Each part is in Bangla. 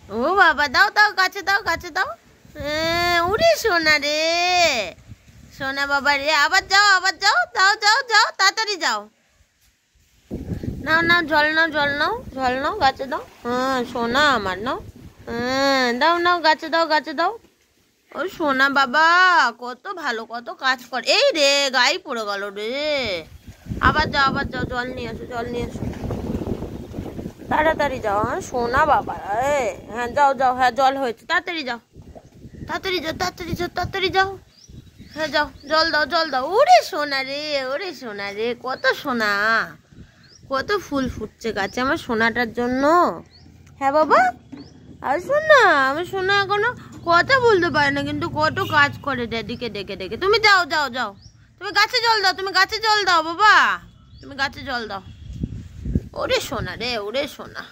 ও বাবা, দাও দাও, গাছে দাও, গাছে দাও। উড়ে সোনা রে, সোনা বাবা রে। আবার যাও, আবার যাও, যাও যাও যাও, তাড়াতাড়ি যাও। নাও নাও, জল নাও, জল নাও, জল নাও, গাছে দাও। হ্যাঁ সোনা আমার, নাও। হ্যাঁ দাও, নাও, গাছে দাও, গাছে দাও। ও সোনা বাবা কত ভালো, কত কাজ করে। এই রে, গায়ে পড়ে গেল রে। আবার যাও, আবার যাও, জল নিয়ে আসো, জল নিয়ে আসো, তাড়াতাড়ি যাও। হ্যাঁ সোনা বাবা, হ্যাঁ যাও যাও, হ্যাঁ জল হয়েছে, তাড়াতাড়ি যাও, তাড়াতাড়ি যাও, তাড়াতাড়ি যাও, তাড়াতাড়ি যাও। হ্যাঁ যাও, জল দাও, জল দাও। ওরে সোনা রে, ওরে সোনা রে, কত সোনা, কত ফুল ফুটছে গাছে আমার সোনাটার জন্য। হ্যাঁ বাবা, আর সোনা, আমার সোনা এখনো কথা বলতে পারে না, কিন্তু কত কাজ করে ড্যাডিকে ডেকে ডেকে। তুমি যাও যাও যাও, তুমি গাছে জল দাও, তুমি গাছে জল দাও বাবা, তুমি গাছে জল দাও। ওরে সোনা রে, ওরে সোনা,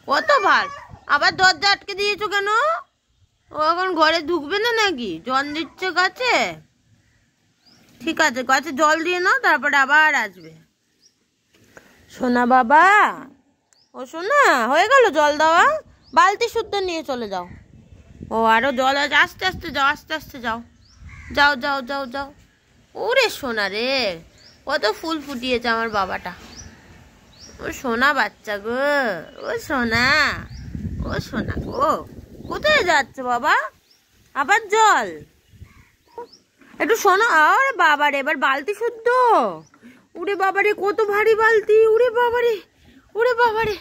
কত ভাল। আবার দরজা আটকে দিয়েছো কেন? ও এখন ঘরে ঢুকবে না নাকি? জল দিচ্ছে গাছে। ঠিক আছে, গাছে জল দিয়ে নাও, তারপরে আবার আসবে। সোনা বাবা, ও সোনা, হয়ে গেল জল দেওয়া? বালতি শুদ্ধ নিয়ে চলে যাও। ও আরো জল আছে, আস্তে আস্তে যাও, আস্তে আস্তে যাও, যাও যাও যাও যাও। ওরে সোনা রে, কত ফুল ফুটিয়েছে আমার বাবাটা। ও সোনা বাচ্চা গো, ও সোনা, ও সোনা গো। কোথায় যাচ্ছে বাবা? আবার জল, একটু শোনো। আরে বাবারে, এবার বালতি শুদ্ধ। উড়ে বাবারে, কত ভারী বালতি। উড়ে বাবারে, উড়ে বাবারে,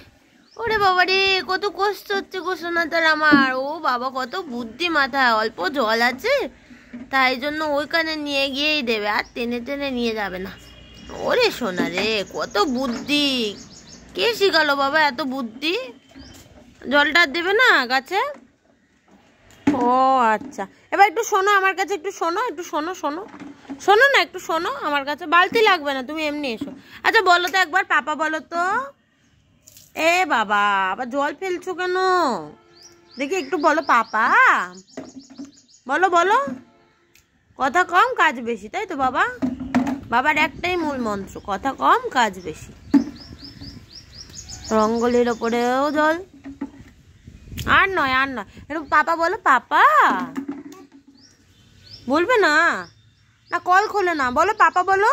ওরে বাবারে, কত কষ্ট হচ্ছে গো সোনাটার আমার। ও বাবা, কত বুদ্ধি মাথায়। অল্প জল আছে, তাই জন্য ওইখানে নিয়ে গিয়েই দেবে, আর টেনে টেনে নিয়ে যাবে না। ওরে সোনা রে, কত বুদ্ধি। কে শিখালো বাবা এত বুদ্ধি? জলটা দেবে না গাছে? ও আচ্ছা, এবার একটু শোনো আমার কাছে, একটু শোনো, একটু শোনো, শোনো, শোনো না, একটু শোনো আমার কাছে। বালতি লাগবে না, তুমি এমনি এসো। আচ্ছা বলো তো একবার, পাপা বলো তো। এ বাবা, আবার জল ফেলছো কেন? দেখি একটু বলো পাপা, বলো বলো। কথা কম কাজ বেশি, তাই তো বাবা? বাবার একটাই মূল মন্ত্র, কথা কম কাজ বেশি। রঙ্গলির ওপরেও জল। আর নয়, আর নয়, এরকম পাপা বলো, পাপা বলবে না? না কল খোলে না, বলো পাপা বলো।